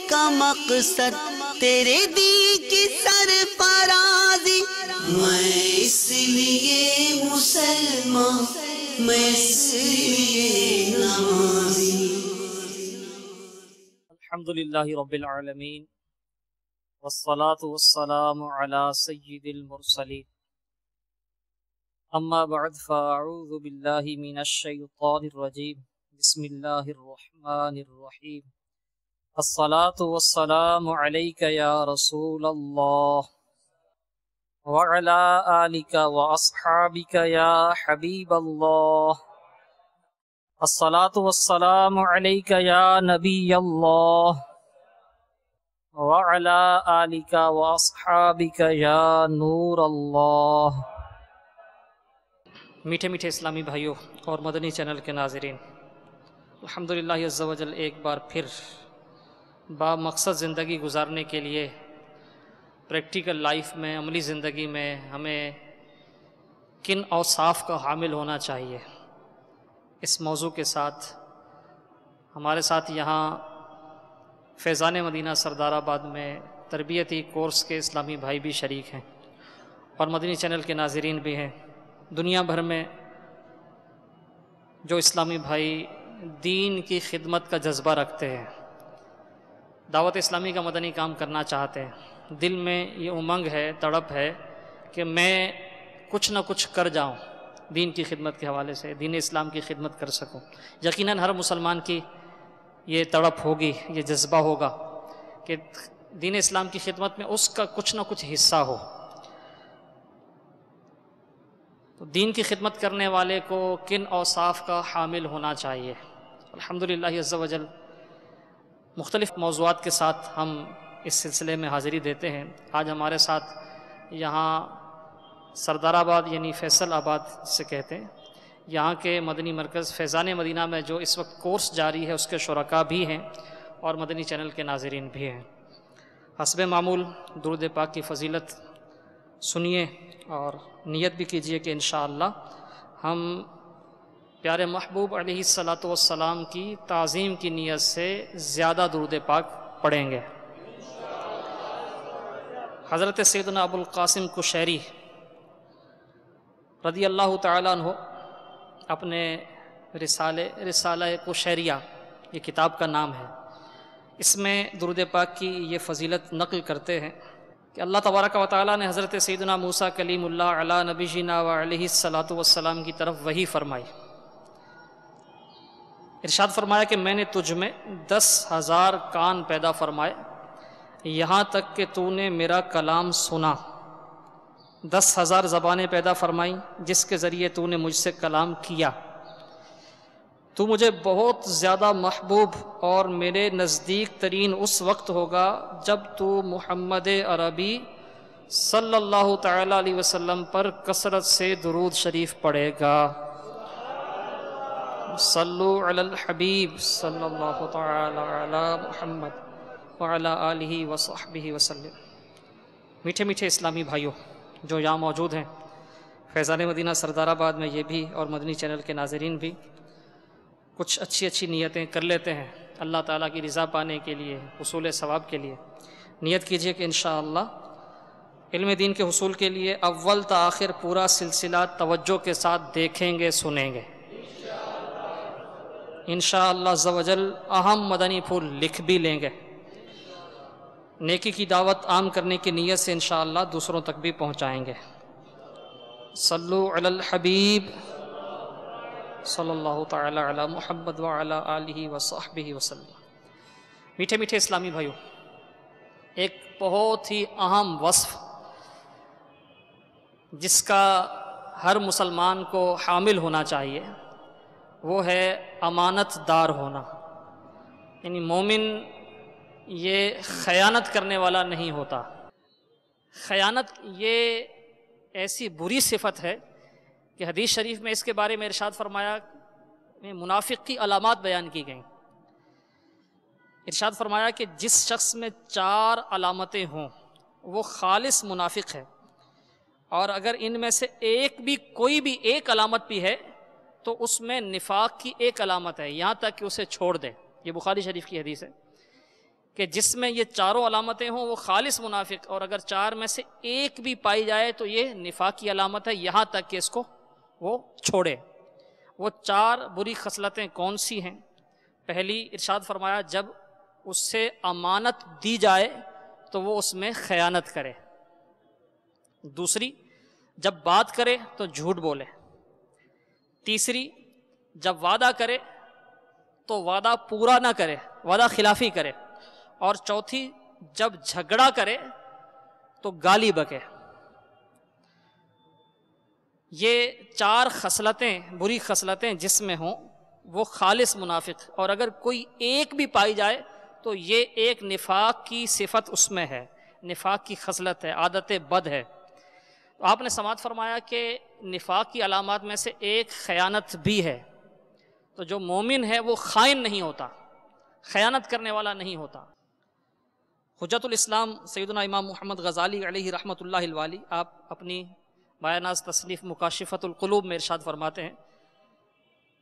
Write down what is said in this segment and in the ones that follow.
کا مقصد تیرے دین کی سرفرازی، میں اس لیے مسلمان، میں اس لیے نمازی۔ الحمدللہ رب العالمین والصلاة والسلام علی سید المرسلین، اما بعد فاعوذ باللہ من الشیطان الرجیم، بسم اللہ الرحمن الرحیم۔ الصلاة والسلام علیک یا رسول اللہ وعلی آلک واصحابک یا حبیب اللہ، الصلاة والسلام علیک یا نبی اللہ وعلی آلک واصحابک یا نور اللہ۔ میٹھے میٹھے اسلامی بھائیوں اور مدنی چینل کے ناظرین، الحمدللہ عز و جل ایک بار پھر با مقصد زندگی گزارنے کے لیے پریکٹیکل لائف میں، عملی زندگی میں ہمیں کن اوصاف کا حامل ہونا چاہیے، اس موضوع کے ساتھ ہمارے ساتھ یہاں فیضان مدینہ سردار آباد میں تربیتی کورس کے اسلامی بھائی بھی شریک ہیں اور مدنی چینل کے ناظرین بھی ہیں۔ دنیا بھر میں جو اسلامی بھائی دین کی خدمت کا جذبہ رکھتے ہیں، دعوت اسلامی کا مدنی کام کرنا چاہتے ہیں، دل میں یہ امنگ ہے، تڑپ ہے کہ میں کچھ نہ کچھ کر جاؤں دین کی خدمت کے حوالے سے، دین اسلام کی خدمت کر سکوں۔ یقیناً ہر مسلمان کی یہ تڑپ ہوگی، یہ جذبہ ہوگا کہ دین اسلام کی خدمت میں اس کا کچھ نہ کچھ حصہ ہو۔ تو دین کی خدمت کرنے والے کو کن اوصاف کا حامل ہونا چاہیے؟ الحمدللہ عز و جل مختلف موضوعات کے ساتھ ہم اس سلسلے میں حاضری دیتے ہیں۔ آج ہمارے ساتھ یہاں سردار آباد یعنی فیصل آباد سے کہتے ہیں، یہاں کے مدنی مرکز فیضان مدینہ میں جو اس وقت کورس جاری ہے اس کے شرکاء بھی ہیں اور مدنی چینل کے ناظرین بھی ہیں۔ حسب معمول درود پاک کی فضیلت سنیے اور نیت بھی کیجئے کہ انشاءاللہ ہم پیارے محبوب علیہ السلام کی تعظیم کی نیت سے زیادہ درود پاک پڑھیں گے۔ حضرت سیدنا ابو القاسم کشیری رضی اللہ تعالیٰ عنہ اپنے رسالہ کشیریہ، یہ کتاب کا نام ہے، اس میں درود پاک کی یہ فضیلت نقل کرتے ہیں کہ اللہ تبارک و تعالیٰ نے حضرت سیدنا موسیٰ کلیم اللہ علی نبینا و علیہ السلام کی طرف وحی فرمائی، ارشاد فرمایا کہ میں نے تجھ میں 10,000 کان پیدا فرمائے یہاں تک کہ تو نے میرا کلام سنا، 10,000 زبانیں پیدا فرمائیں جس کے ذریعے تو نے مجھ سے کلام کیا، تو مجھے بہت زیادہ محبوب اور میرے نزدیک ترین اس وقت ہوگا جب تو محمد عربی صلی اللہ تعالیٰ علیہ وسلم پر کثرت سے درود شریف پڑھے گا۔ صلو علی الحبیب صلی اللہ تعالیٰ علی محمد وعلی آلہ وصحبہ وسلم۔ میٹھے میٹھے اسلامی بھائیوں جو یہاں موجود ہیں، فیضان مدینہ سردار آباد میں یہ بھی اور مدنی چینل کے ناظرین بھی کچھ اچھی نیتیں کر لیتے ہیں اللہ تعالیٰ کی رضا پانے کے لیے، حصول ثواب کے لیے۔ نیت کیجئے کہ انشاءاللہ علم دین کے حصول کے لیے اول تا آخر پورا سلسلہ توجہ کے ساتھ دیکھیں گے، سنیں گے، انشاءاللہ عز و جل اہم مدنی پھول لکھ بھی لیں گے، نیکی کی دعوت عام کرنے کی نیت سے انشاءاللہ دوسروں تک بھی پہنچائیں گے۔ صلو علی الحبیب صلی اللہ تعالی علی محمد وعلی آلہ وصحبہ وسلم۔ میٹھے میٹھے اسلامی بھائیوں، ایک بہت ہی اہم وصف جس کا ہر مسلمان کو حامل ہونا چاہیے وہ ہے امانت دار ہونا، یعنی مومن یہ خیانت کرنے والا نہیں ہوتا۔ خیانت یہ ایسی بری صفت ہے کہ حدیث شریف میں اس کے بارے میں ارشاد فرمایا، منافق کی علامات بیان کی گئیں۔ ارشاد فرمایا کہ جس شخص میں 4 علامتیں ہوں وہ خالص منافق ہے، اور اگر ان میں سے کوئی بھی ایک علامت بھی ہے تو اس میں نفاق کی ایک علامت ہے، یہاں تک کہ اسے چھوڑ دے۔ یہ بخاری شریف کی حدیث ہے کہ جس میں یہ چاروں علامتیں ہوں وہ خالص منافق، اور اگر چار میں سے ایک بھی پائی جائے تو یہ نفاق کی علامت ہے، یہاں تک کہ اس کو وہ چھوڑے۔ وہ چار بری خصلتیں کون سی ہیں؟ پہلی ارشاد فرمایا جب اس سے امانت دی جائے تو وہ اس میں خیانت کرے۔ دوسری، جب بات کرے تو جھوٹ بولے۔ تیسری، جب وعدہ کرے تو وعدہ پورا نہ کرے، وعدہ خلافی کرے۔ اور چوتھی، جب جھگڑا کرے تو گالی بکے۔ یہ چار خصلتیں، بری خصلتیں جس میں ہوں وہ خالص منافق، اور اگر کوئی ایک بھی پائی جائے تو یہ ایک نفاق کی صفت اس میں ہے، نفاق کی خصلت ہے، عادت بد ہے۔ تو آپ نے سماعت فرمایا کہ نفاق کی علامات میں سے ایک خیانت بھی ہے۔ تو جو مومن ہے وہ خائن نہیں ہوتا، خیانت کرنے والا نہیں ہوتا۔ حجت الاسلام سیدنا امام محمد غزالی علیہ رحمۃ اللہ الوالی، آپ اپنی بایاناز تصنیف مکاشفۃ القلوب میں ارشاد فرماتے ہیں،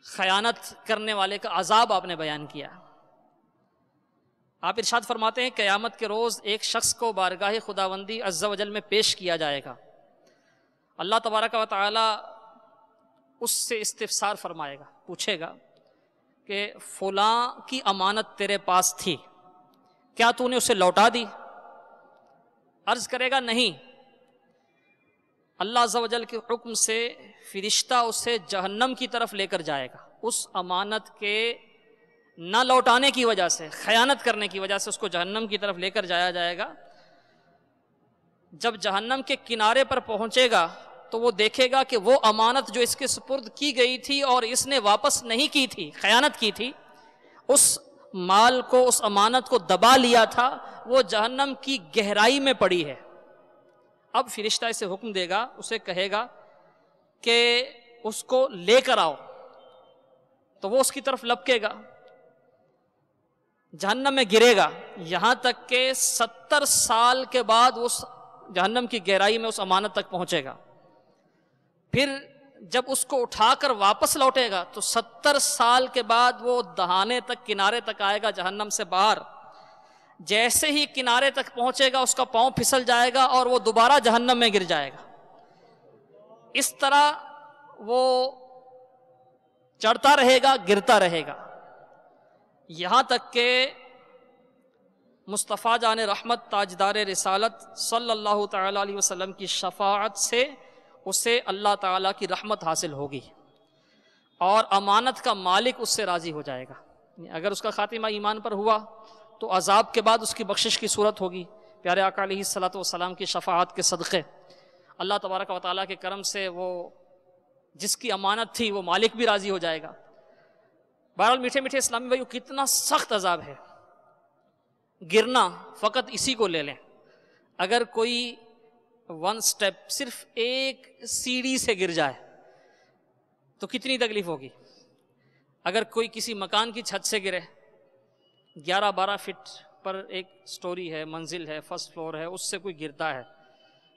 خیانت کرنے والے کا عذاب آپ نے بیان کیا۔ آپ ارشاد فرماتے ہیں قیامت کے روز ایک شخص کو بارگاہ خداوندی عز و جل میں پیش کیا جائے گا۔ اللہ تبارک و تعالی اس سے استفسار فرمائے گا، پوچھے گا کہ فلاں کی امانت تیرے پاس تھی، کیا تو نے اسے لوٹا دی؟ عرض کرے گا نہیں۔ اللہ عز و جل کے حکم سے فرشتہ اسے جہنم کی طرف لے کر جائے گا، اس امانت کے نہ لوٹانے کی وجہ سے، خیانت کرنے کی وجہ سے اس کو جہنم کی طرف لے کر جایا جائے گا۔ جب جہنم کے کنارے پر پہنچے گا تو وہ دیکھے گا کہ وہ امانت جو اس کے سپرد کی گئی تھی اور اس نے واپس نہیں کی تھی، خیانت کی تھی، اس مال کو، اس امانت کو دبا لیا تھا، وہ جہنم کی گہرائی میں پڑی ہے۔ اب فرشتہ اسے حکم دے گا، اسے کہے گا کہ اس کو لے کر آؤ، تو وہ اس کی طرف لپکے گا، جہنم میں گرے گا، یہاں تک کہ 70 سال کے بعد اس جہنم کی گہرائی میں اس امانت تک پہنچے گا۔ پھر جب اس کو اٹھا کر واپس لوٹے گا تو 70 سال کے بعد وہ دہانے تک، کنارے تک آئے گا جہنم سے باہر۔ جیسے ہی کنارے تک پہنچے گا اس کا پاؤں پھسل جائے گا اور وہ دوبارہ جہنم میں گر جائے گا۔ اس طرح وہ چڑھتا رہے گا، گرتا رہے گا، یہاں تک کہ مصطفیٰ جان رحمت تاجدار رسالت صلی اللہ تعالی علیہ وسلم کی شفاعت سے اسے اللہ تعالیٰ کی رحمت حاصل ہوگی اور امانت کا مالک اس سے راضی ہو جائے گا۔ اگر اس کا خاتمہ ایمان پر ہوا تو عذاب کے بعد اس کی بخشش کی صورت ہوگی، پیارے آقا علیہ الصلوۃ والسلام کی شفاعت کے صدقے اللہ تبارک و تعالیٰ کے کرم سے وہ جس کی امانت تھی وہ مالک بھی راضی ہو جائے گا۔ بہرحال میٹھے میٹھے اسلامی بھائیو، کتنا سخت عذاب ہے۔ گرنا فقط اسی کو لے لیں، اگر کوئی 1 سٹیپ، صرف ایک سیڑھی سے گر جائے تو کتنی تکلیف ہوگی۔ اگر کوئی کسی مکان کی چھت سے گرے، 11-12 فٹ پر ایک سٹوری ہے، منزل ہے، فرسٹ فلور ہے، اس سے کوئی گرتا ہے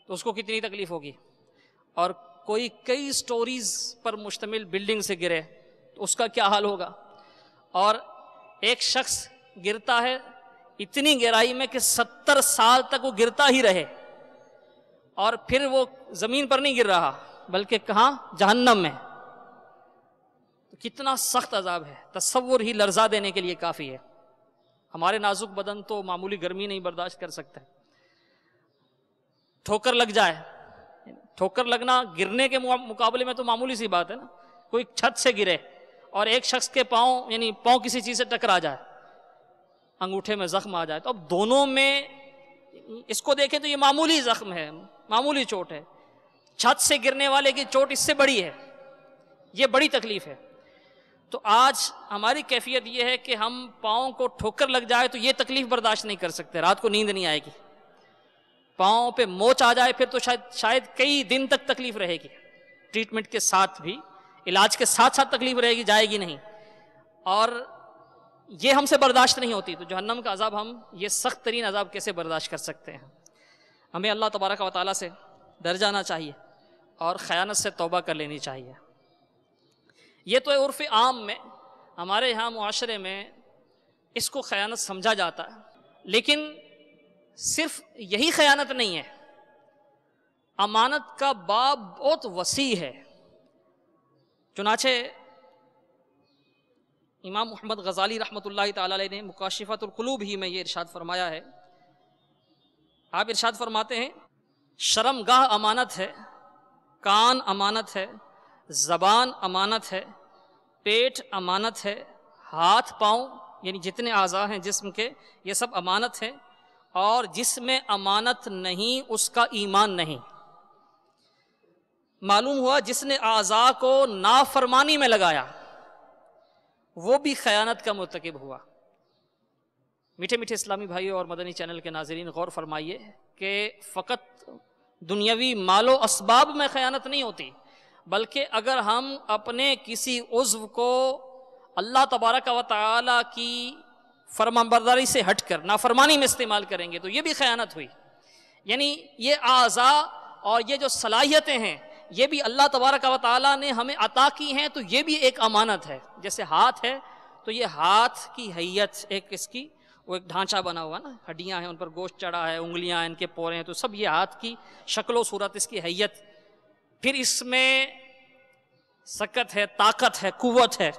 تو اس کو کتنی تکلیف ہوگی۔ اور کوئی کئی سٹوریز پر مشتمل بلڈنگ سے گرے تو اس کا کیا حال ہوگا۔ اور ایک شخص گرتا ہے اتنی گہرائی میں کہ 70 سال تک وہ گرتا ہی رہے، اور پھر وہ زمین پر نہیں گر رہا بلکہ کہاں؟ جہنم میں۔ تو کتنا سخت عذاب ہے، تصور ہی لرزا دینے کے لیے کافی ہے۔ ہمارے نازک بدن تو معمولی گرمی نہیں برداشت کر سکتے۔ ٹھوکر لگ جائے، ٹھوکر لگنا گرنے کے مقابلے میں تو معمولی سی بات ہے نا۔ کوئی چھت سے گرے اور ایک شخص کے پاؤں، یعنی پاؤں کسی چیز سے ٹکرا جائے، انگوٹھے میں زخم آ جائے، تو اب دونوں میں اس کو دیکھیں تو یہ معمولی زخم ہے، معمولی چوٹ ہے۔ چھت سے گرنے والے کی چوٹ اس سے بڑی ہے، یہ بڑی تکلیف ہے۔ تو آج ہماری کیفیت یہ ہے کہ ہم پاؤں کو ٹھوکر لگ جائے تو یہ تکلیف برداشت نہیں کر سکتے، رات کو نیند نہیں آئے گی۔ پاؤں پہ موچ آ جائے پھر تو شاید کئی دن تک تکلیف رہے گی، ٹریٹمنٹ کے ساتھ بھی، علاج کے ساتھ ساتھ تکلیف رہے گی، جائے گی نہیں، اور یہ ہم سے برداشت نہیں ہوتی۔ تو جہنم کا عذاب، ہم یہ سخت ترین عذاب کیسے برداشت کر سکتے ہیں؟ ہمیں اللہ تبارک و تعالیٰ سے ڈر جانا چاہیے اور خیانت سے توبہ کر لینی چاہیے۔ یہ تو عرف عام میں، ہمارے یہاں معاشرے میں اس کو خیانت سمجھا جاتا ہے، لیکن صرف یہی خیانت نہیں ہے، امانت کا باب بہت وسیع ہے۔ چنانچہ امام محمد غزالی رحمۃ اللہ تعالی علیہ نے مکاشفۃ القلوب ہی میں یہ ارشاد فرمایا ہے، آپ ارشاد فرماتے ہیں شرم گاہ امانت ہے، کان امانت ہے، زبان امانت ہے، پیٹ امانت ہے، ہاتھ پاؤں یعنی جتنے اعضاء ہیں جسم کے یہ سب امانت ہے، اور جس میں امانت نہیں اس کا ایمان نہیں۔ معلوم ہوا جس نے اعضاء کو نافرمانی میں لگایا وہ بھی خیانت کا مرتکب ہوا۔ میٹھے میٹھے اسلامی بھائیوں اور مدنی چینل کے ناظرین، غور فرمائیے کہ فقط دنیاوی مال و اسباب میں خیانت نہیں ہوتی، بلکہ اگر ہم اپنے کسی عضو کو اللہ تبارک و تعالی کی فرمانبرداری سے ہٹ کر نافرمانی میں استعمال کریں گے تو یہ بھی خیانت ہوئی۔ یعنی یہ اعضاء اور یہ جو صلاحیتیں ہیں یہ بھی اللہ تبارک و تعالیٰ نے ہمیں عطا کی ہیں، تو یہ بھی ایک امانت ہے۔ جیسے ہاتھ ہے تو یہ ہاتھ کی حیت ایک اس کی وہ ایک ڈھانچہ بنا ہوا نا، ہڈیاں ہیں ان پر گوشت چڑھا ہے، انگلیاں ہیں ان کے پورے ہیں، تو سب یہ ہاتھ کی شکل و صورت، اس کی حیت، پھر اس میں سکت ہے، طاقت ہے، قوت ہے،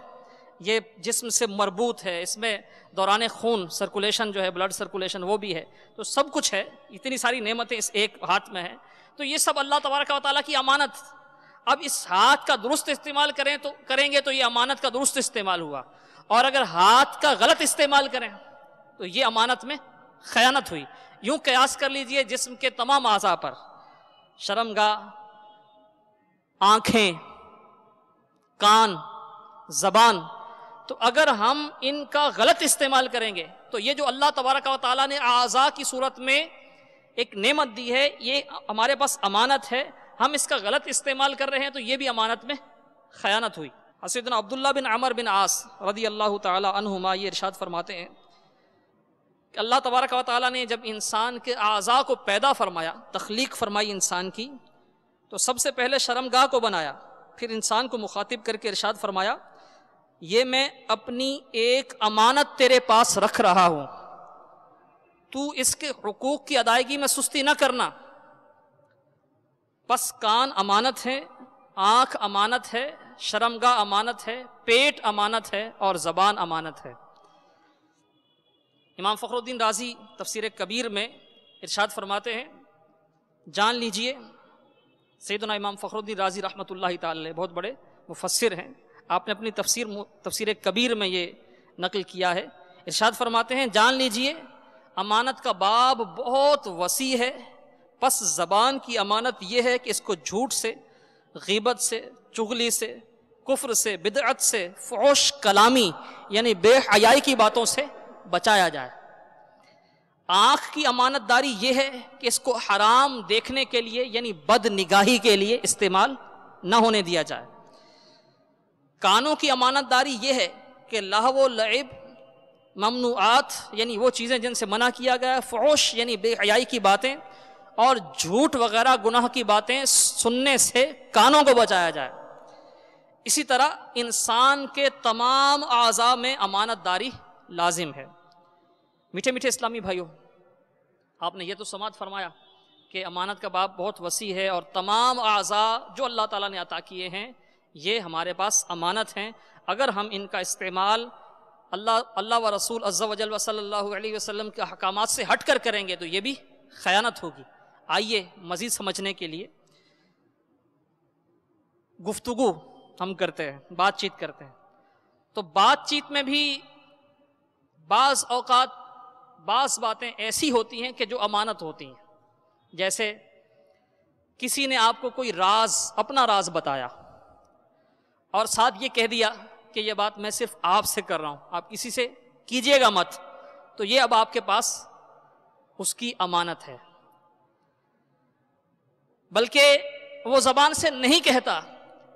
یہ جسم سے مربوط ہے، اس میں دوران خون سرکولیشن جو ہے، بلڈ سرکولیشن وہ بھی ہے، تو سب کچھ ہے، اتنی ساری نعمتیں اس ایک ہاتھ میں ہیں، تو یہ سب اللہ تبارک و تعالیٰ کی امانت۔ اب اس ہاتھ کا درست استعمال کریں گے تو یہ امانت کا درست استعمال ہوا، اور اگر ہاتھ کا غلط استعمال کریں تو یہ امانت میں خیانت ہوئی۔ یوں قیاس کر لیجئے جسم کے تمام اعضاء پر، شرمگاہ، آنکھیں، کان، زبان، تو اگر ہم ان کا غلط استعمال کریں گے تو یہ جو اللہ تبارک و تعالیٰ نے اعضاء کی صورت میں ایک نعمت دی ہے، یہ ہمارے پاس امانت ہے، ہم اس کا غلط استعمال کر رہے ہیں تو یہ بھی امانت میں خیانت ہوئی۔ سیدنا عبداللہ بن عمر بن عاص رضی اللہ تعالی عنہما یہ ارشاد فرماتے ہیں کہ اللہ تبارک و تعالیٰ نے جب انسان کے اعضاء کو پیدا فرمایا، تخلیق فرمائی انسان کی، تو سب سے پہلے شرمگاہ کو بنایا، پھر انسان کو مخاطب کر کے ارشاد فرمایا یہ میں اپنی ایک امانت تیرے پاس رکھ رہا ہوں، تو اس کے حقوق کی ادائیگی میں سستی نہ کرنا۔ پس کان امانت ہے، آنکھ امانت ہے، شرمگاہ امانت ہے، پیٹ امانت ہے، اور زبان امانت ہے۔ امام فخر الدین رازی تفسیر کبیر میں ارشاد فرماتے ہیں، جان لیجئے، سیدنا امام فخر الدین رازی رحمۃ اللہ تعالی علیہ بہت بڑے مفسر ہیں، آپ نے اپنی تفسیر کبیر میں یہ نقل کیا ہے، ارشاد فرماتے ہیں جان لیجئے امانت کا باب بہت وسیع ہے، پس زبان کی امانت یہ ہے کہ اس کو جھوٹ سے، غیبت سے، چغلی سے، کفر سے، بدعت سے، فحش کلامی یعنی بے حیائی کی باتوں سے بچایا جائے۔ آنکھ کی امانت داری یہ ہے کہ اس کو حرام دیکھنے کے لیے یعنی بد نگاہی کے لیے استعمال نہ ہونے دیا جائے۔ کانوں کی امانت داری یہ ہے کہ لہو و لعب، ممنوعات یعنی وہ چیزیں جن سے منع کیا گیا ہے، فحش یعنی بے حیائی کی باتیں اور جھوٹ وغیرہ گناہ کی باتیں سننے سے کانوں کو بچایا جائے۔ اسی طرح انسان کے تمام اعضاء میں امانت داری لازم ہے۔ میٹھے میٹھے اسلامی بھائیوں، آپ نے یہ تو سماعت فرمایا کہ امانت کا باب بہت وسیع ہے، اور تمام اعضاء جو اللہ تعالیٰ نے عطا کیے ہیں یہ ہمارے پاس امانت ہیں، اگر ہم ان کا استعمال اللہ و رسول عز و جل و صلی اللہ علیہ وسلم کے احکامات سے ہٹ کر کریں گے تو یہ بھی خیانت ہوگی۔ آئیے مزید سمجھنے کے لیے گفتگو ہم کرتے ہیں، بات چیت کرتے ہیں، تو بات چیت میں بھی بعض اوقات بعض باتیں ایسی ہوتی ہیں کہ جو امانت ہوتی ہیں، جیسے کسی نے آپ کو کوئی راز، اپنا راز بتایا اور ساتھ یہ کہہ دیا کہ یہ بات میں صرف آپ سے کر رہا ہوں، آپ کسی سے کیجیے گا مت، تو یہ اب آپ کے پاس اس کی امانت ہے، بلکہ وہ زبان سے نہیں کہتا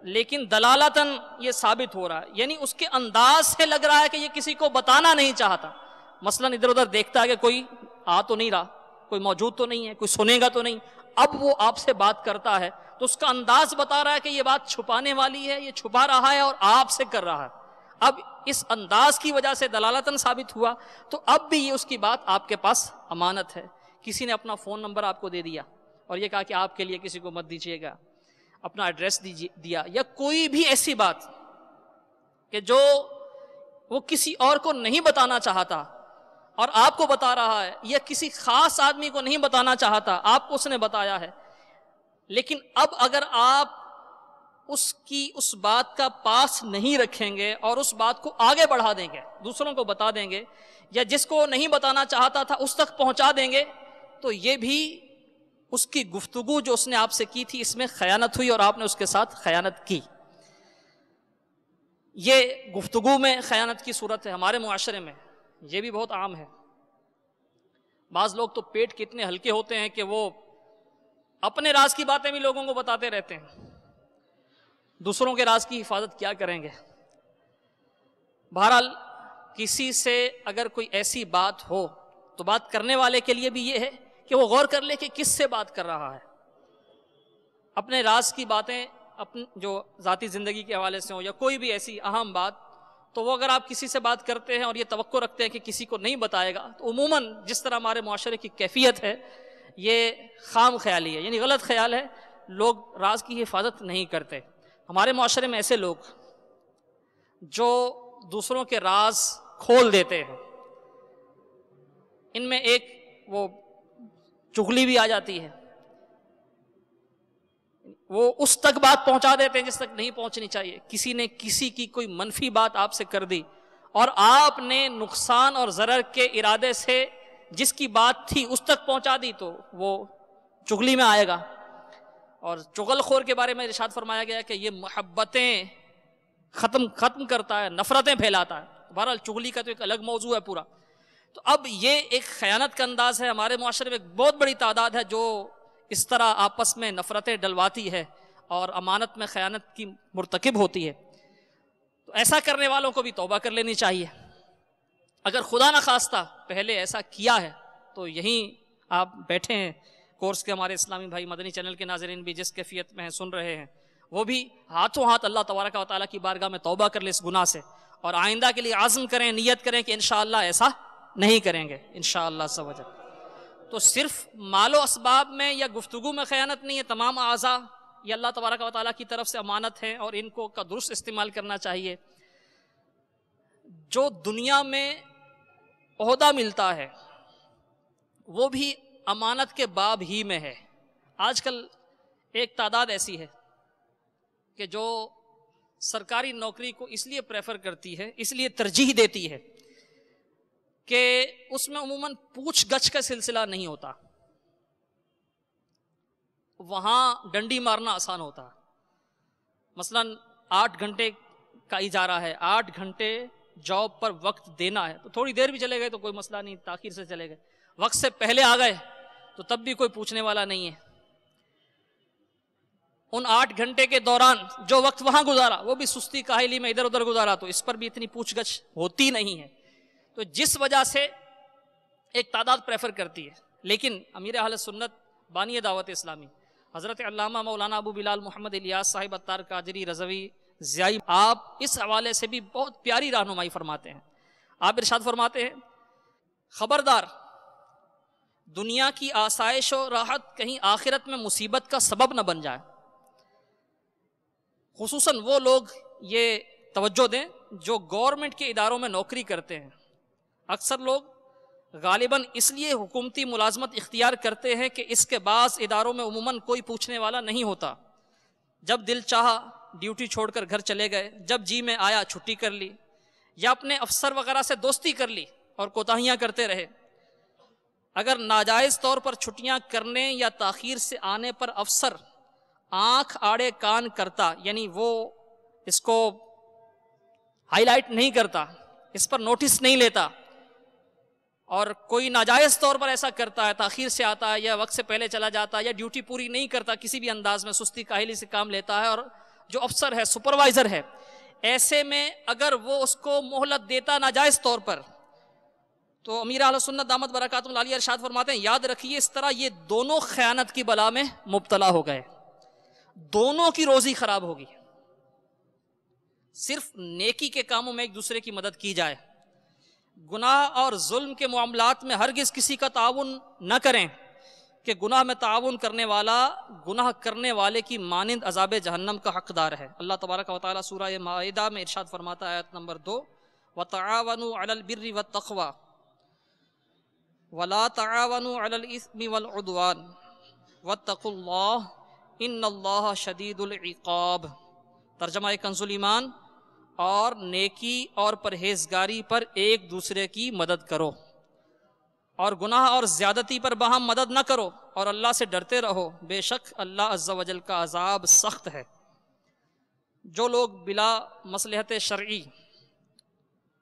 لیکن دلالتاً یہ ثابت ہو رہا ہے، یعنی اس کے انداز سے لگ رہا ہے کہ یہ کسی کو بتانا نہیں چاہتا۔ مثلا ادھر ادھر دیکھتا ہے کہ کوئی آ تو نہیں رہا، کوئی موجود تو نہیں ہے، کوئی سنے گا تو نہیں، اب وہ آپ سے بات کرتا ہے تو اس کا انداز بتا رہا ہے کہ یہ بات چھپانے والی ہے، یہ چھپا رہا ہے اور آپ سے کر رہا ہے۔ اب اس انداز کی وجہ سے دلالتاً ثابت ہوا، تو اب بھی یہ اس کی بات آپ کے پاس امانت ہے۔ کسی نے اپنا فون نمبر آپ کو دے دیا اور یہ کہا کہ آپ کے لیے کسی کو مت دیجیے گا، اپنا ایڈریس دیا، یا کوئی بھی ایسی بات کہ جو وہ کسی اور کو نہیں بتانا چاہتا اور آپ کو بتا رہا ہے، یا کسی خاص آدمی کو نہیں بتانا چاہتا، آپ کو اس نے بتایا ہے، لیکن اب اگر آپ اس بات کا پاس نہیں رکھیں گے اور اس بات کو آگے بڑھا دیں گے، دوسروں کو بتا دیں گے، یا جس کو نہیں بتانا چاہتا تھا اس تک پہنچا دیں گے، تو یہ بھی اس کی گفتگو جو اس نے آپ سے کی تھی اس میں خیانت ہوئی اور آپ نے اس کے ساتھ خیانت کی۔ یہ گفتگو میں خیانت کی صورت ہے ہمارے معاشرے میں، یہ بھی بہت عام ہے۔ بعض لوگ تو پیٹ کے اتنے ہلکے ہوتے ہیں کہ وہ اپنے راز کی باتیں بھی لوگوں کو بتاتے رہتے ہیں، دوسروں کے راز کی حفاظت کیا کریں گے؟ بہرحال کسی سے اگر کوئی ایسی بات ہو تو بات کرنے والے کے لیے بھی یہ ہے کہ وہ غور کر لے کہ کس سے بات کر رہا ہے۔ اپنے راز کی باتیں اپنی جو ذاتی زندگی کے حوالے سے ہوں یا کوئی بھی ایسی اہم بات، تو وہ اگر آپ کسی سے بات کرتے ہیں اور یہ توقع رکھتے ہیں کہ کسی کو نہیں بتائے گا، تو عموماً جس طرح ہمارے معاشرے کی کیفیت ہے یہ خام خیالی ہے، یعنی غلط خیال ہے، لوگ راز کی حفاظت نہیں کرتے۔ ہمارے معاشرے میں ایسے لوگ جو دوسروں کے راز کھول دیتے ہیں، ان میں ایک وہ چغلی بھی آ جاتی ہے، وہ اس تک بات پہنچا دیتے ہیں جس تک نہیں پہنچنی چاہیے۔ کسی نے کسی کی کوئی منفی بات آپ سے کر دی اور آپ نے نقصان اور ضرر کے ارادے سے جس کی بات تھی اس تک پہنچا دی، تو وہ چغلی میں آئے گا۔ اور چغل خور کے بارے میں ارشاد فرمایا گیا کہ یہ محبتیں ختم کرتا ہے، نفرتیں پھیلاتا ہے۔ بہرحال چغلی کا تو ایک الگ موضوع ہے پورا۔ تو اب یہ ایک خیانت کا انداز ہے، ہمارے معاشرے میں ایک بہت بڑی تعداد ہے جو اس طرح آپس میں نفرتیں ڈلواتی ہے اور امانت میں خیانت کی مرتکب ہوتی ہے۔ تو ایسا کرنے والوں کو بھی توبہ کر لینی چاہیے۔ اگر خدا نخواستہ پہلے ایسا کیا ہے تو یہیں آپ بیٹھے ہیں، کورس کے ہمارے اسلامی بھائی، مدنی چینل کے ناظرین بھی جس کیفیت میں ہیں سن رہے ہیں، وہ بھی ہاتھوں ہاتھ اللہ تبارک و تعالیٰ کی بارگاہ میں توبہ کر لیں اس گناہ سے، اور آئندہ کے لیے عزم کریں، نیت کریں کہ انشاءاللہ ایسا نہیں کریں گے انشاءاللہ عز و جل۔ تو صرف مال و اسباب میں یا گفتگو میں خیانت نہیں ہے، تمام اعضاء یہ اللہ تبارک و تعالیٰ کی طرف سے امانت ہیں اور ان کو کا درست استعمال کرنا چاہیے۔ جو دنیا میں عہدہ ملتا ہے وہ بھی امانت کے باب ہی میں ہے۔ آج کل ایک تعداد ایسی ہے کہ جو سرکاری نوکری کو اس لیے پریفر کرتی ہے، اس لیے ترجیح دیتی ہے کہ اس میں عموماً پوچھ گچھ کا سلسلہ نہیں ہوتا، وہاں ڈنڈی مارنا آسان ہوتا ہے۔ مثلاً 8 گھنٹے کا اجارہ ہے، 8 گھنٹے جاب پر وقت دینا ہے، تو تھوڑی دیر بھی چلے گئے تو کوئی مسئلہ نہیں، تاخیر سے چلے گئے، وقت سے پہلے آ گئے تو تب بھی کوئی پوچھنے والا نہیں ہے۔ ان 8 گھنٹے کے دوران جو وقت وہاں گزارا وہ بھی سستی کاہلی میں ادھر ادھر گزارا، تو اس پر بھی اتنی پوچھ گچھ ہوتی نہیں ہے، تو جس وجہ سے ایک تعداد پریفر کرتی ہے۔ لیکن امیر اہل سنت بانی دعوت اسلامی حضرت علامہ مولانا ابو بلال محمد الیاس صاحب عطار قادری رضوی ضیائی، آپ اس حوالے سے بھی بہت پیاری رہنمائی فرماتے ہیں۔ آپ ارشاد فرماتے ہیں، خبردار دنیا کی آسائش و راحت کہیں آخرت میں مصیبت کا سبب نہ بن جائے۔ خصوصاً وہ لوگ یہ توجہ دیں جو گورنمنٹ کے اداروں میں نوکری کرتے ہیں۔ اکثر لوگ غالباً اس لیے حکومتی ملازمت اختیار کرتے ہیں کہ اس کے بعض اداروں میں عموماً کوئی پوچھنے والا نہیں ہوتا، جب دل چاہا ڈیوٹی چھوڑ کر گھر چلے گئے، جب جی میں آیا چھٹی کر لی، یا اپنے افسر وغیرہ سے دوستی کر لی اور کوتاہیاں کرتے رہے۔ اگر ناجائز طور پر چھٹیاں کرنے یا تاخیر سے آنے پر افسر آنکھ آڑے کان کرتا، یعنی وہ اس کو ہائی لائٹ نہیں کرتا، اس پر نوٹس نہیں لیتا، اور کوئی ناجائز طور پر ایسا کرتا ہے، تاخیر سے آتا ہے یا وقت سے پہلے چلا جاتا ہے یا ڈیوٹی پوری نہیں کرتا، کسی بھی انداز میں سستی کاہلی سے کام لیتا ہے، اور جو افسر ہے سپروائزر ہے، ایسے میں اگر وہ اس کو مہلت دیتا ناجائز طور پر، تو امیر اہل سنت دامت برکاتہم العالیہ ارشاد فرماتے ہیں، یاد رکھیے اس طرح یہ دونوں خیانت کی بلا میں مبتلا ہو گئے، دونوں کی روزی خراب ہوگی۔ صرف نیکی کے کاموں میں ایک دوسرے کی مدد کی جائے، گناہ اور ظلم کے معاملات میں ہرگز کسی کا تعاون نہ کریں کہ گناہ میں تعاون کرنے والا گناہ کرنے والے کی مانند عذاب جہنم کا حقدار ہے۔ اللہ تبارک و تعالیٰ سورہ مائدہ میں ارشاد فرماتا ہے آیت نمبر 2، وَتَعَاوَنُوا عَلَى الْبِرِّ وَالتَّقْوَى وَلَا تَعَاوَنُوا عَلَى الْإِثْمِ وَالْعُدْوَانِ وَاتَّقُوا اللَّهَ إِنَّ اللَّهَ شَدِيدُ الْعِقَابِ۔ ترجمہ کنز الایمان، اور نیکی اور پرہیزگاری پر ایک دوسرے کی مدد کرو اور گناہ اور زیادتی پر باہم مدد نہ کرو، اور اللہ سے ڈرتے رہو، بے شک اللہ عز و جل کا عذاب سخت ہے۔ جو لوگ بلا مصلحت شرعی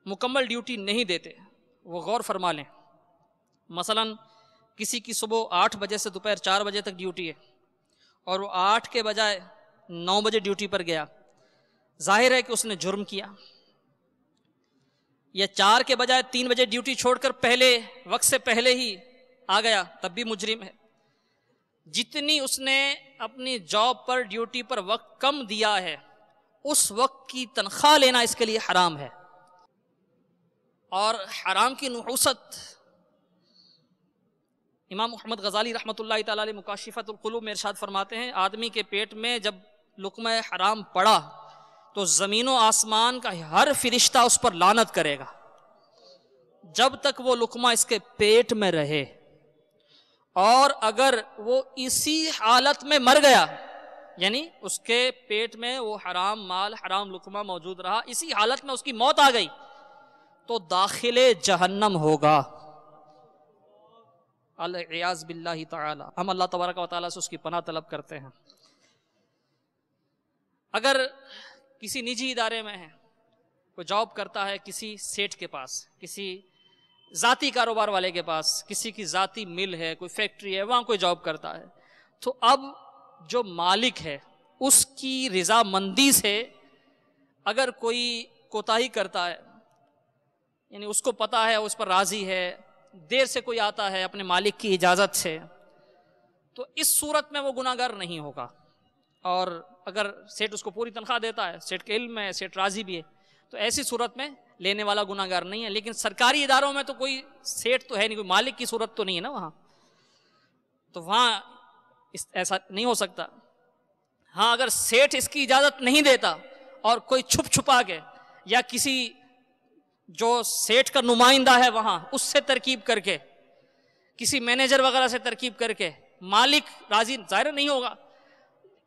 مکمل ڈیوٹی نہیں دیتے وہ غور فرما لیں۔ مثلا کسی کی صبح 8 بجے سے دوپہر 4 بجے تک ڈیوٹی ہے اور وہ 8 کے بجائے 9 بجے ڈیوٹی پر گیا، ظاہر ہے کہ اس نے جرم کیا۔ یا 4 کے بجائے 3 بجے ڈیوٹی چھوڑ کر پہلے وقت سے پہلے ہی آ گیا، تب بھی مجرم ہے۔ جتنی اس نے اپنی جاب پر ڈیوٹی پر وقت کم دیا ہے اس وقت کی تنخواہ لینا اس کے لیے حرام ہے۔ اور حرام کی نحوست امام محمد غزالی رحمۃ اللہ تعالی علیہ مکاشفۃ القلوب میں ارشاد فرماتے ہیں، آدمی کے پیٹ میں جب لقمہ حرام پڑا تو زمین و آسمان کا ہر فرشتہ اس پر لعنت کرے گا جب تک وہ لقمہ اس کے پیٹ میں رہے، اور اگر وہ اسی حالت میں مر گیا، یعنی اس کے پیٹ میں وہ حرام مال حرام لقمہ موجود رہا، اسی حالت میں اس کی موت آ گئی تو داخل جہنم ہوگا، العیاذ باللہ تعالی۔ ہم اللہ تبارک و تعالیٰ سے اس کی پناہ طلب کرتے ہیں۔ اگر کسی نجی ادارے میں ہے، کوئی جاب کرتا ہے کسی سیٹ کے پاس، کسی ذاتی کاروبار والے کے پاس، کسی کی ذاتی مل ہے، کوئی فیکٹری ہے، وہاں کوئی جاب کرتا ہے، تو اب جو مالک ہے اس کی رضامندی سے اگر کوئی کوتاہی کرتا ہے، یعنی اس کو پتا ہے اس پر راضی ہے، دیر سے کوئی آتا ہے اپنے مالک کی اجازت سے، تو اس صورت میں وہ گناہگار نہیں ہوگا۔ اور اگر سیٹ اس کو پوری تنخواہ دیتا ہے، سیٹ کے علم میں سیٹ راضی بھی ہے، تو ایسی صورت میں لینے والا گناہگار نہیں ہے۔ لیکن سرکاری اداروں میں تو کوئی سیٹ تو ہے نہیں، کوئی مالک کی صورت تو نہیں ہے نا وہاں، تو وہاں ایسا نہیں ہو سکتا۔ ہاں اگر سیٹ اس کی اجازت نہیں دیتا اور کوئی چھپ چھپا کے یا کسی جو سیٹ کا نمائندہ ہے وہاں اس سے ترکیب کر کے، کسی مینیجر وغیرہ سے ترکیب کر کے، مالک راضی ظاہر نہیں ہوگا،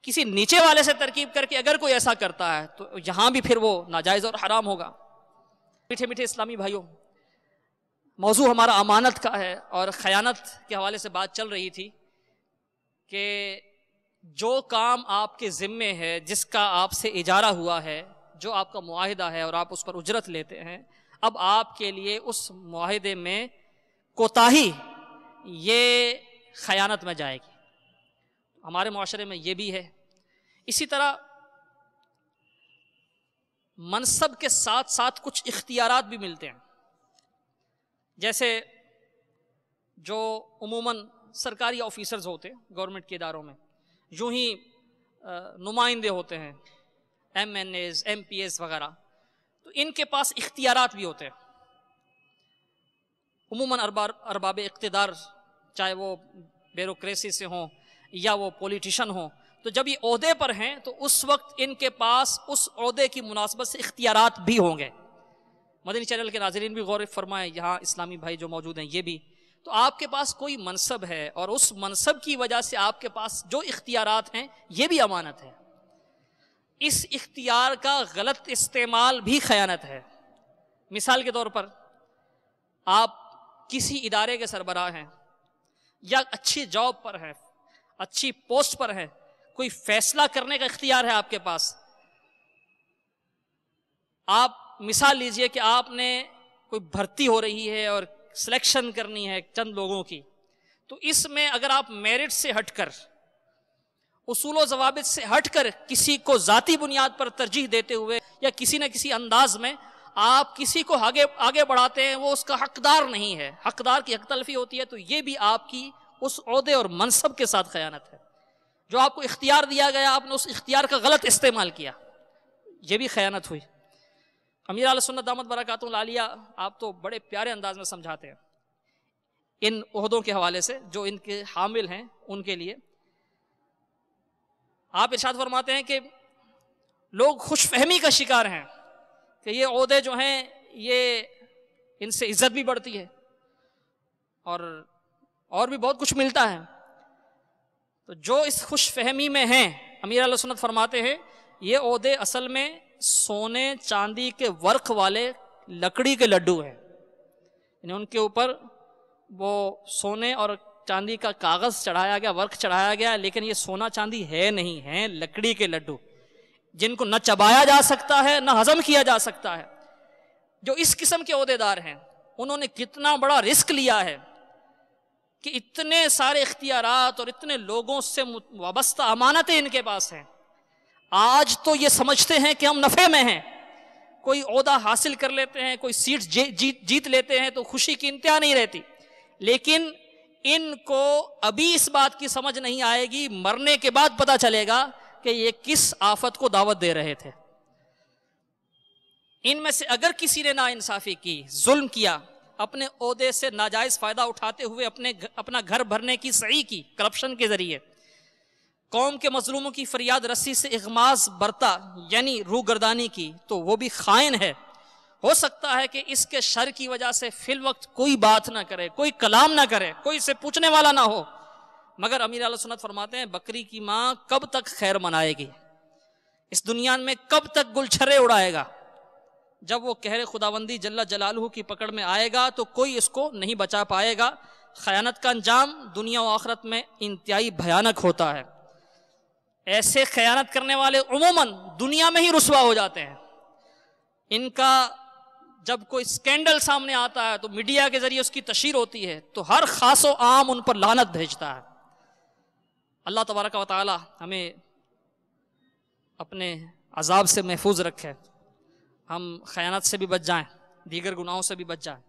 کسی نیچے والے سے ترکیب کر کے اگر کوئی ایسا کرتا ہے تو یہاں بھی پھر وہ ناجائز اور حرام ہوگا۔ میٹھے میٹھے اسلامی بھائیوں، موضوع ہمارا امانت کا ہے اور خیانت کے حوالے سے بات چل رہی تھی کہ جو کام آپ کے ذمے ہے، جس کا آپ سے اجارہ ہوا ہے، جو آپ کا معاہدہ ہے اور آپ اس پر اجرت لیتے ہیں، اب آپ کے لیے اس معاہدے میں کوتاہی یہ خیانت میں جائے گی۔ ہمارے معاشرے میں یہ بھی ہے۔ اسی طرح منصب کے ساتھ ساتھ کچھ اختیارات بھی ملتے ہیں، جیسے جو عموماً سرکاری آفیسرز ہوتے ہیں گورنمنٹ کے اداروں میں، یوں ہی نمائندے ہوتے ہیں، M N As, M P As وغیرہ، تو ان کے پاس اختیارات بھی ہوتے ہیں۔ عموماً ارباب اقتدار، چاہے وہ بیوروکریسی سے ہوں یا وہ پولیٹیشن ہوں، تو جب یہ عہدے پر ہیں تو اس وقت ان کے پاس اس عہدے کی مناسبت سے اختیارات بھی ہوں گے۔ مدنی چینل کے ناظرین بھی غور فرمائیں، یہاں اسلامی بھائی جو موجود ہیں یہ بھی، تو آپ کے پاس کوئی منصب ہے اور اس منصب کی وجہ سے آپ کے پاس جو اختیارات ہیں یہ بھی امانت ہے۔ اس اختیار کا غلط استعمال بھی خیانت ہے۔ مثال کے طور پر آپ کسی ادارے کے سربراہ ہیں یا اچھی جاب پر ہیں، اچھی پوسٹ پر ہیں، کوئی فیصلہ کرنے کا اختیار ہے آپ کے پاس۔ آپ مثال لیجئے کہ آپ نے کوئی بھرتی ہو رہی ہے اور سلیکشن کرنی ہے چند لوگوں کی، تو اس میں اگر آپ میرٹ سے ہٹ کر، اصول و ضوابط سے ہٹ کر کسی کو ذاتی بنیاد پر ترجیح دیتے ہوئے یا کسی نہ کسی انداز میں آپ کسی کو آگے بڑھاتے ہیں، وہ اس کا حقدار نہیں ہے، حقدار کی حق تلفی ہوتی ہے، تو یہ بھی آپ کی اس عہدے اور منصب کے ساتھ خیانت ہے۔ جو آپ کو اختیار دیا گیا، آپ نے اس اختیار کا غلط استعمال کیا، یہ بھی خیانت ہوئی۔ امیر اہل سنت دامت برکاتہ العالیہ آپ تو بڑے پیارے انداز میں سمجھاتے ہیں ان عہدوں کے حوالے سے جو ان کے حامل ہیں ان کے لیے. آپ ارشاد فرماتے ہیں کہ لوگ خوش فہمی کا شکار ہیں کہ یہ عہدے جو ہیں یہ ان سے عزت بھی بڑھتی ہے اور بھی بہت کچھ ملتا ہے. تو جو اس خوش فہمی میں ہیں امیر اہل سنت فرماتے ہیں یہ عہدے اصل میں سونے چاندی کے ورق والے لکڑی کے لڈو ہیں. یعنی ان کے اوپر وہ سونے اور چاندی کا کاغذ چڑھایا گیا، ورق چڑھایا گیا، لیکن یہ سونا چاندی ہے نہیں، ہیں لکڑی کے لڈو جن کو نہ چبایا جا سکتا ہے نہ ہضم کیا جا سکتا ہے. جو اس قسم کے عہدے دار ہیں انہوں نے کتنا بڑا رسک لیا ہے کہ اتنے سارے اختیارات اور اتنے لوگوں سے وابستہ امانتیں ان کے پاس ہیں. آج تو یہ سمجھتے ہیں کہ ہم نفع میں ہیں، کوئی عہدہ حاصل کر لیتے ہیں، کوئی سیٹ جیت لیتے ہیں تو خوشی کی انتہا نہیں رہتی، لیکن ان کو ابھی اس بات کی سمجھ نہیں آئے گی، مرنے کے بعد پتہ چلے گا کہ یہ کس آفت کو دعوت دے رہے تھے. ان میں سے اگر کسی نے ناانصافی کی، ظلم کیا، اپنے عہدے سے ناجائز فائدہ اٹھاتے ہوئے اپنا گھر بھرنے کی سعی کی کرپشن کے ذریعے، قوم کے مظلوموں کی فریاد رسی سے اغماس برتا یعنی روگردانی کی، تو وہ بھی خائن ہے. ہو سکتا ہے کہ اس کے شر کی وجہ سے فی الوقت کوئی بات نہ کرے، کوئی کلام نہ کرے، کوئی اسے پوچھنے والا نہ ہو، مگر امیر اہل سنت فرماتے ہیں بکری کی ماں کب تک خیر منائے گی، اس دنیا میں کب تک گلچھرے اڑائے گا. جب وہ قہر خداوندی جل جلالہ کی پکڑ میں آئے گا تو کوئی اس کو نہیں بچا پائے گا. خیانت کا انجام دنیا و آخرت میں انتہائی بھیانک ہوتا ہے. ایسے خیانت کرنے والے عموماً دنیا میں ہی رسوا ہو جاتے ہیں. ان کا جب کوئی سکینڈل سامنے آتا ہے تو میڈیا کے ذریعے اس کی تشہیر ہوتی ہے تو ہر خاص و عام ان پر لعنت بھیجتا ہے. اللہ تبارک و تعالی ہمیں اپنے عذاب سے محفوظ رکھے، ہم خیانت سے بھی بچ جائیں، دیگر گناہوں سے بھی بچ جائیں.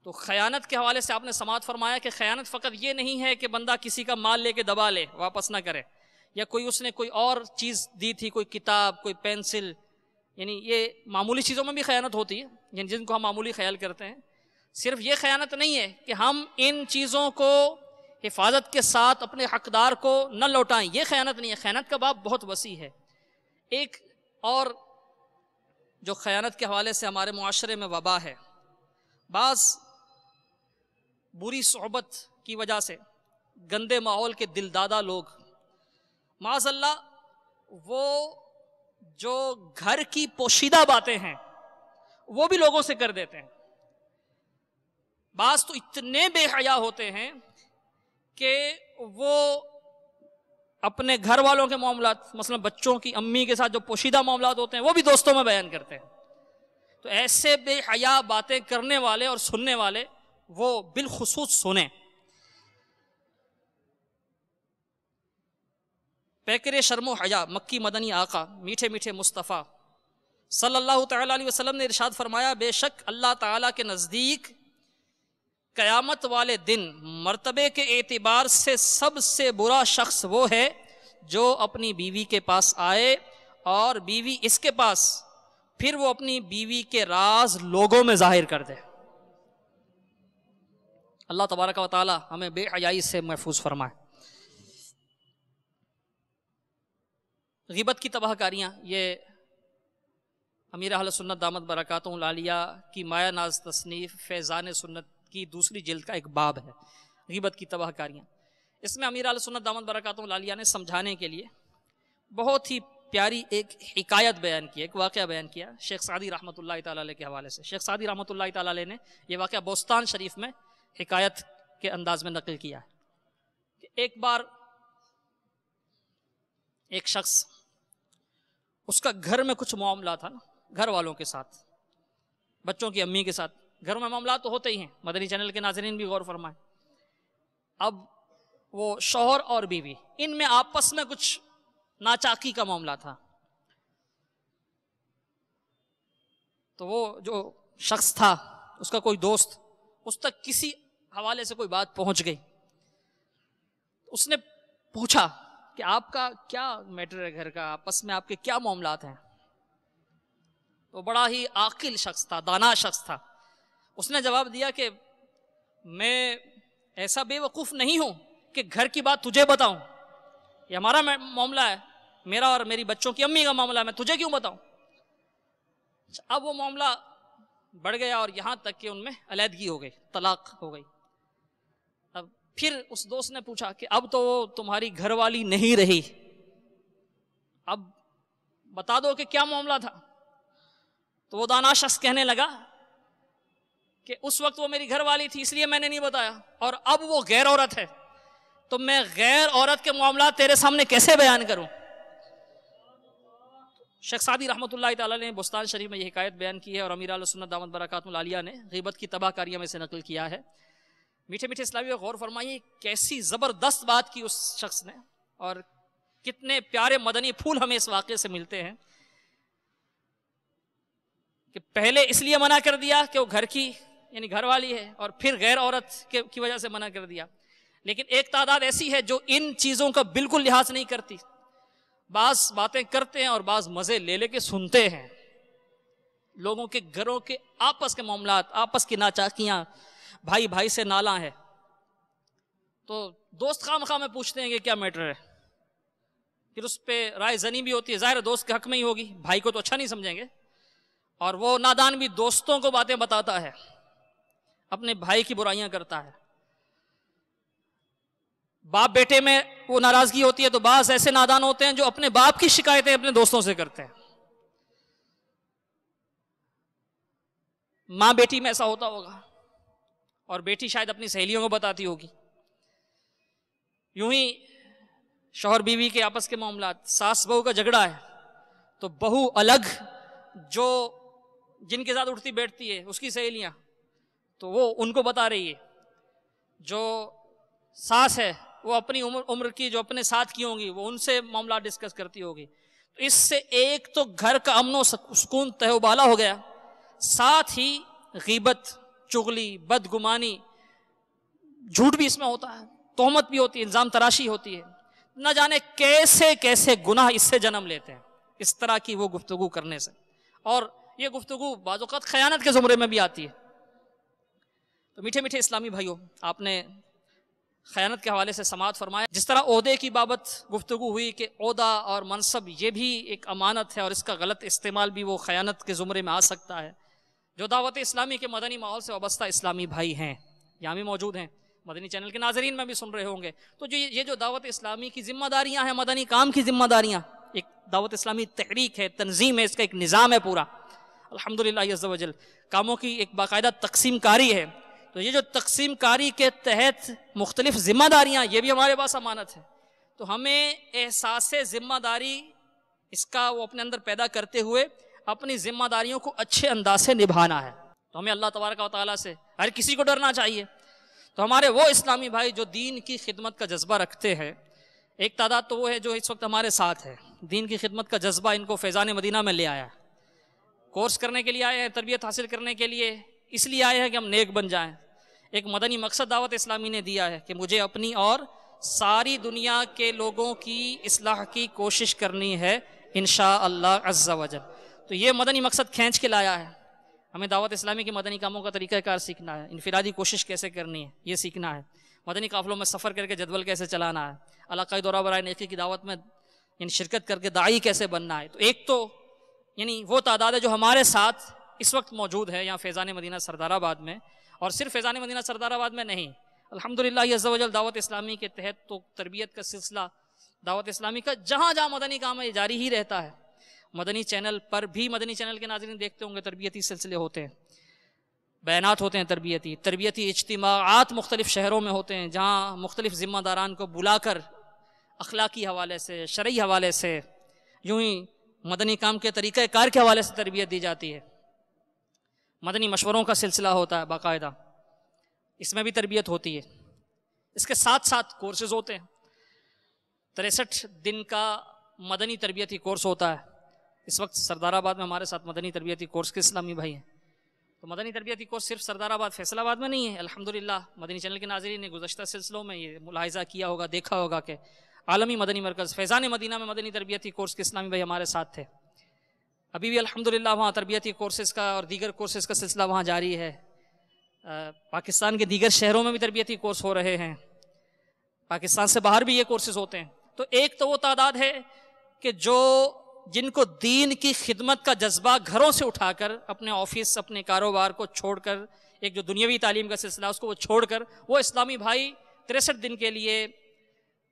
تو خیانت کے حوالے سے آپ نے سماعت فرمایا کہ خیانت فقط یہ نہیں ہے کہ بندہ کسی کا مال لے کے دبا لے، واپس نہ کرے، یا کوئی اس نے کوئی اور چیز دی تھی، کوئی کتاب، کوئی پینسل، یعنی یہ معمولی چیزوں میں بھی خیانت ہوتی ہے، یعنی جن کو ہم معمولی خیال کرتے ہیں. صرف یہ خیانت نہیں ہے کہ ہم ان چیزوں کو حفاظت کے ساتھ اپنے حقدار کو نہ لوٹائیں، یہ خیانت نہیں ہے. خیانت کا باب بہت وسیع ہے. ایک اور جو خیانت کے حوالے سے ہمارے معاشرے میں وبا ہے، بعض بری صحبت کی وجہ سے گندے ماحول کے دلدادہ لوگ معاذ اللہ وہ جو گھر کی پوشیدہ باتیں ہیں وہ بھی لوگوں سے کر دیتے ہیں. بعض تو اتنے بے حیا ہوتے ہیں کہ وہ اپنے گھر والوں کے معاملات، مثلا بچوں کی امی کے ساتھ جو پوشیدہ معاملات ہوتے ہیں وہ بھی دوستوں میں بیان کرتے ہیں. تو ایسے بے حیا باتیں کرنے والے اور سننے والے وہ بالخصوص سنیں. پیکر شرم و حیا مکی مدنی آقا میٹھے میٹھے مصطفیٰ صلی اللہ تعالی علیہ وسلم نے ارشاد فرمایا بے شک اللہ تعالیٰ کے نزدیک قیامت والے دن مرتبے کے اعتبار سے سب سے برا شخص وہ ہے جو اپنی بیوی کے پاس آئے اور بیوی اس کے پاس، پھر وہ اپنی بیوی کے راز لوگوں میں ظاہر کر دے. اللہ تبارک و تعالی ہمیں بے حیائی سے محفوظ فرمائے. غیبت کی تباہ کاریاں، یہ امیر اہل سنت دامت برکاتہ العالیہ کی مایہ ناز تصنیف فیضان سنت کی دوسری جلد کا ایک باب ہے، غیبت کی تباہ کاریاں. اس میں امیر اہل سنت دامت برکاتہ العالیہ نے سمجھانے کے لیے بہت ہی پیاری ایک حکایت بیان کی، ایک واقعہ بیان کیا شیخ سعدی رحمۃ اللہ تعالی علیہ کے حوالے سے. شیخ سعدی رحمۃ اللہ تعالی علیہ نے یہ واقعہ بوستان شریف میں حکایت کے انداز میں نقل کیا کہ ایک بار ایک شخص، اس کا گھر میں کچھ معاملہ تھا نا، گھر والوں کے ساتھ، بچوں کی امی کے ساتھ، گھروں میں معاملات تو ہوتے ہی ہیں، مدنی چینل کے ناظرین بھی غور فرمائیں. اب وہ شوہر اور بیوی، ان میں آپس میں کچھ ناچاکی کا معاملہ تھا. تو وہ جو شخص تھا، اس کا کوئی دوست، اس تک کسی حوالے سے کوئی بات پہنچ گئی. اس نے پوچھا کہ آپ کا کیا میٹر ہے گھر کا، آپس میں آپ کے کیا معاملات ہیں. تو بڑا ہی عاقل شخص تھا، دانا شخص تھا. اس نے جواب دیا کہ میں ایسا بے وقوف نہیں ہوں کہ گھر کی بات تجھے بتاؤں. یہ ہمارا معاملہ ہے، میرا اور میری بچوں کی امی کا معاملہ ہے، میں تجھے کیوں بتاؤں. اب وہ معاملہ بڑھ گیا اور یہاں تک کہ ان میں علیحدگی ہو گئی، طلاق ہو گئی. اب پھر اس دوست نے پوچھا کہ اب تو وہ تمہاری گھر والی نہیں رہی، اب بتا دو کہ کیا معاملہ تھا. تو وہ دانا شخص کہنے لگا کہ اس وقت وہ میری گھر والی تھی اس لیے میں نے نہیں بتایا، اور اب وہ غیر عورت ہے تو میں غیر عورت کے معاملات تیرے سامنے کیسے بیان کروں. شیخ سعدی رحمۃ اللہ تعالیٰ نے بستان شریف میں یہ حکایت بیان کی ہے اور امیر اہل سنت دامت برکاتہ العالیہ نے غیبت کی تباہ کاریوں میں سے نقل کیا ہے. میٹھے میٹھے اسلامی غور فرمائیے کیسی زبردست بات کی اس شخص نے، اور کتنے پیارے مدنی پھول ہمیں اس واقعے سے ملتے ہیں کہ پہلے اس لیے منع کر دیا کہ وہ گھر کی یعنی گھر والی ہے، اور پھر غیر عورت کی وجہ سے منع کر دیا. لیکن ایک تعداد ایسی ہے جو ان چیزوں کا بالکل لحاظ نہیں کرتی، بعض باتیں کرتے ہیں اور بعض مزے لے لے کے سنتے ہیں. لوگوں کے گھروں کے آپس کے معاملات، آپس کی ناچاکیاں، بھائی بھائی سے نالاں ہے، تو دوست خواہ مخواہ میں پوچھتے ہیں کہ کیا میٹر ہے، پھر اس پہ رائے زنی بھی ہوتی ہے. ظاہر دوست کے حق میں ہی ہوگی، بھائی کو تو اچھا نہیں سمجھیں گے، اور وہ نادان بھی دوستوں کو باتیں بتاتا ہے، اپنے بھائی کی برائیاں کرتا ہے. باپ بیٹے میں وہ ناراضگی ہوتی ہے تو بعض ایسے نادان ہوتے ہیں جو اپنے باپ کی شکایتیں اپنے دوستوں سے کرتے ہیں. ماں بیٹی میں ایسا ہوتا ہوگا، اور بیٹی شاید اپنی سہیلیوں کو بتاتی ہوگی. یوں ہی شوہر بیوی کے آپس کے معاملات، ساس بہو کا جھگڑا ہے تو بہو الگ، جو جن کے ساتھ اٹھتی بیٹھتی ہے اس کی سہیلیاں تو وہ ان کو بتا رہی ہے، جو ساس ہے وہ اپنی عمر کی جو اپنے ساتھ کی ہوں گی وہ ان سے معاملات ڈسکس کرتی ہوگی. تو اس سے ایک تو گھر کا امن و سکون تہ و بالا ہو گیا، ساتھ ہی غیبت، چغلی، بدگمانی، جھوٹ بھی اس میں ہوتا ہے، تہمت بھی ہوتی ہے، الزام تراشی ہوتی ہے. نہ جانے کیسے کیسے گناہ اس سے جنم لیتے ہیں اس طرح کی وہ گفتگو کرنے سے، اور یہ گفتگو بعض اوقات خیانت کے زمرے میں بھی آتی ہے. تو میٹھے میٹھے اسلامی بھائیوں، آپ نے خیانت کے حوالے سے سماعت فرمایا. جس طرح عہدے کی بابت گفتگو ہوئی کہ عہدہ اور منصب یہ بھی ایک امانت ہے اور اس کا غلط استعمال بھی وہ خیانت کے زمرے میں آ سکتا ہے. جو دعوت اسلامی کے مدنی ماحول سے وابستہ اسلامی بھائی ہیں یہاں بھی موجود ہیں، مدنی چینل کے ناظرین میں بھی سن رہے ہوں گے، تو جو یہ جو دعوت اسلامی کی ذمہ داریاں ہیں، مدنی کام کی ذمہ داریاں، ایک دعوت اسلامی تحریک ہے، تنظیم ہے، اس کا ایک نظام ہے پورا الحمدللہ عز و جل، کاموں کی ایک باقاعدہ تقسیم کاری ہے. تو یہ جو تقسیم کاری کے تحت مختلف ذمہ داریاں، یہ بھی ہمارے پاس امانت ہے. تو ہمیں احساس ذمہ داری اس کا وہ اپنے اندر پیدا کرتے ہوئے اپنی ذمہ داریوں کو اچھے انداز سے نبھانا ہے. تو ہمیں اللہ تبارک و تعالیٰ سے ہر کسی کو ڈرنا چاہیے. تو ہمارے وہ اسلامی بھائی جو دین کی خدمت کا جذبہ رکھتے ہیں، ایک تعداد تو وہ ہے جو اس وقت ہمارے ساتھ ہے، دین کی خدمت کا جذبہ ان کو فیضان مدینہ میں لے آیا ہے. کورس کرنے کے لیے آئے ہیں، تربیت حاصل کرنے کے لیے اس لیے آئے ہیں کہ ہم نیک بن جائیں. ایک مدنی مقصد دعوت اسلامی نے دیا ہے کہ مجھے اپنی اور ساری دنیا کے لوگوں کی اصلاح کی کوشش کرنی ہے انشاءاللہ عز و جل. تو یہ مدنی مقصد کھینچ کے لایا ہے. ہمیں دعوت اسلامی کے مدنی کاموں کا طریقہ کار سیکھنا ہے، انفرادی کوشش کیسے کرنی ہے یہ سیکھنا ہے، مدنی قافلوں میں سفر کر کے جدول کیسے چلانا ہے، علاقائی دورہ برائے نیکی کی دعوت میں یعنی شرکت کر کے داعی کیسے بننا ہے. تو ایک تو یعنی وہ تعداد ہے جو ہمارے ساتھ اس وقت موجود ہے یہاں فیضان مدینہ سردار آباد میں، اور صرف فیضان مدینہ سردار آباد میں نہیں، الحمدللہ عز و جل دعوت اسلامی کے تحت تو تربیت کا سلسلہ دعوت اسلامی کا جہاں جہاں مدنی کام ہے جاری ہی رہتا ہے. مدنی چینل پر بھی، مدنی چینل کے ناظرین دیکھتے ہوں گے، تربیتی سلسلے ہوتے ہیں، بیانات ہوتے ہیں، تربیتی اجتماعات مختلف شہروں میں ہوتے ہیں جہاں مختلف ذمہ داران کو بلا کر اخلاقی حوالے سے، شرعی حوالے سے، یوں ہی مدنی کام کے طریقہ کار کے حوالے سے تربیت دی جاتی ہے. مدنی مشوروں کا سلسلہ ہوتا ہے باقاعدہ، اس میں بھی تربیت ہوتی ہے. اس کے ساتھ ساتھ کورسز ہوتے ہیں، 63 دن کا مدنی تربیتی کورس ہوتا ہے. اس وقت سردار آباد میں ہمارے ساتھ مدنی تربیتی کورس کے اسلامی بھائی ہیں. تو مدنی تربیتی کورس صرف سردار آباد فیصل آباد میں نہیں ہے، الحمدللہ مدنی چینل کے ناظرین نے گزشتہ سلسلوں میں یہ ملاحظہ کیا ہوگا، دیکھا ہوگا کہ عالمی مدنی مرکز فیضان مدینہ میں مدنی تربیتی کورس کے اسلامی بھائی ہمارے ساتھ تھے. ابھی بھی الحمدللہ وہاں تربیتی کورسز کا اور دیگر کورسز کا سلسلہ وہاں جاری ہے. پاکستان کے دیگر شہروں میں بھی تربیتی کورس ہو رہے ہیں، پاکستان سے باہر بھی یہ کورسز ہوتے ہیں. تو ایک تو وہ تعداد ہے کہ جن کو دین کی خدمت کا جذبہ گھروں سے اٹھا کر، اپنے آفس، اپنے کاروبار کو چھوڑ کر، ایک جو دنیاوی تعلیم کا سلسلہ اس کو وہ چھوڑ کر، وہ اسلامی بھائی 63 دن کے لیے،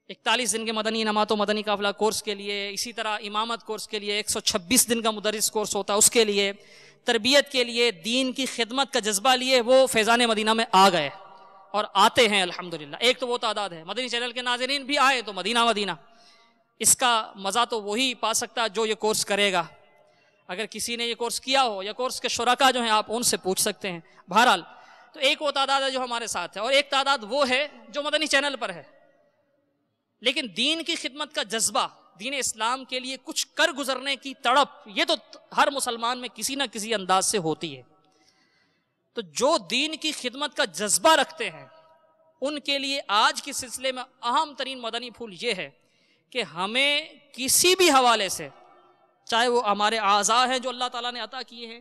41 دن کے مدنی انعامات و مدنی قافلہ کورس کے لیے، اسی طرح امامت کورس کے لیے 126 دن کا مدرس کورس ہوتا ہے، اس کے لیے تربیت کے لیے، دین کی خدمت کا جذبہ لیے وہ فیضان مدینہ میں آ گئے اور آتے ہیں الحمدللہ. ایک تو وہ تعداد ہے. مدنی چینل کے ناظرین بھی آئے تو مدینہ مدینہ، اس کا مزہ تو وہی پا سکتا جو یہ کورس کرے گا. اگر کسی نے یہ کورس کیا ہو یا کورس کے شرکا جو ہیں آپ ان سے پوچھ سکتے ہیں. بہرحال تو ایک وہ تعداد ہے جو ہمارے ساتھ ہے، اور ایک تعداد وہ ہے جو مدنی چینل پر ہے، لیکن دین کی خدمت کا جذبہ، دین اسلام کے لیے کچھ کر گزرنے کی تڑپ، یہ تو ہر مسلمان میں کسی نہ کسی انداز سے ہوتی ہے. تو جو دین کی خدمت کا جذبہ رکھتے ہیں ان کے لیے آج کے سلسلے میں اہم ترین مدنی پھول یہ ہے کہ ہمیں کسی بھی حوالے سے، چاہے وہ ہمارے اعضاء ہیں جو اللہ تعالیٰ نے عطا کیے ہیں،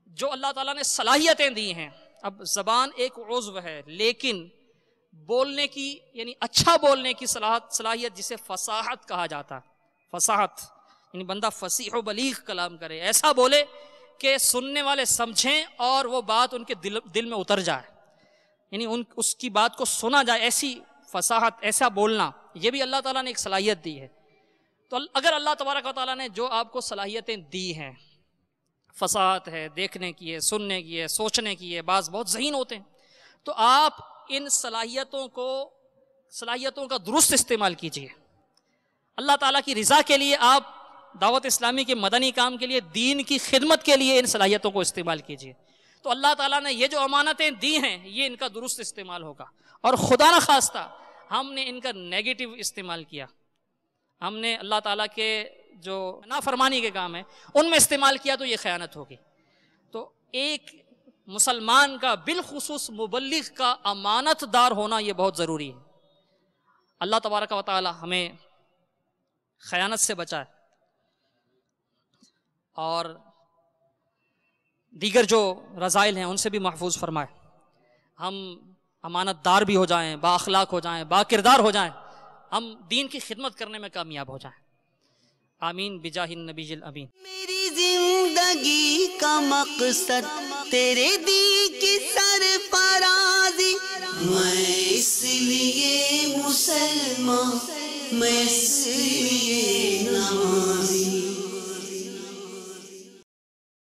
جو اللہ تعالیٰ نے صلاحیتیں دی ہیں. اب زبان ایک عضو ہے، لیکن بولنے کی، یعنی اچھا بولنے کی صلاحیت جسے فصاحت کہا جاتا ہے. فصاحت یعنی بندہ فصیح و بلیغ کلام کرے، ایسا بولے کہ سننے والے سمجھیں اور وہ بات ان کے دل میں اتر جائے، یعنی اس کی بات کو سنا جائے. ایسی فصاحت، ایسا بولنا، یہ بھی اللہ تعالیٰ نے ایک صلاحیت دی ہے. تو اگر اللہ تبارک و تعالیٰ نے جو آپ کو صلاحیتیں دی ہیں، فصاحت ہے، دیکھنے کی ہے، سننے کی ہے، سوچنے کی ہے، بعض بہت ذہین ہوتے ہیں، تو آپ ان صلاحیتوں کا درست استعمال کیجیے. اللہ تعالیٰ کی رضا کے لیے آپ دعوت اسلامی کے مدنی کام کے لیے، دین کی خدمت کے لیے ان صلاحیتوں کو استعمال کیجیے. تو اللہ تعالیٰ نے یہ جو امانتیں دی ہیں یہ ان کا درست استعمال ہوگا. اور خدا نہ خواستہ ہم نے ان کا نیگیٹو استعمال کیا، ہم نے اللہ تعالیٰ کے جو نافرمانی کے کام ہیں ان میں استعمال کیا تو یہ خیانت ہوگی. تو ایک مسلمان کا، بالخصوص مبلغ کا امانت دار ہونا یہ بہت ضروری ہے. اللہ تبارک و تعالی ہمیں خیانت سے بچائے اور دیگر جو رذائل ہیں ان سے بھی محفوظ فرمائے. ہم امانت دار بھی ہو جائیں، با اخلاق ہو جائیں، با کردار ہو جائیں، ہم دین کی خدمت کرنے میں کامیاب ہو جائیں. آمین بجاہ النبی الامین. میری زندگی کا مقصد تیرے دی کی سرفرازی، میں اس لیے مسلمان، میں اس لیے نمازی.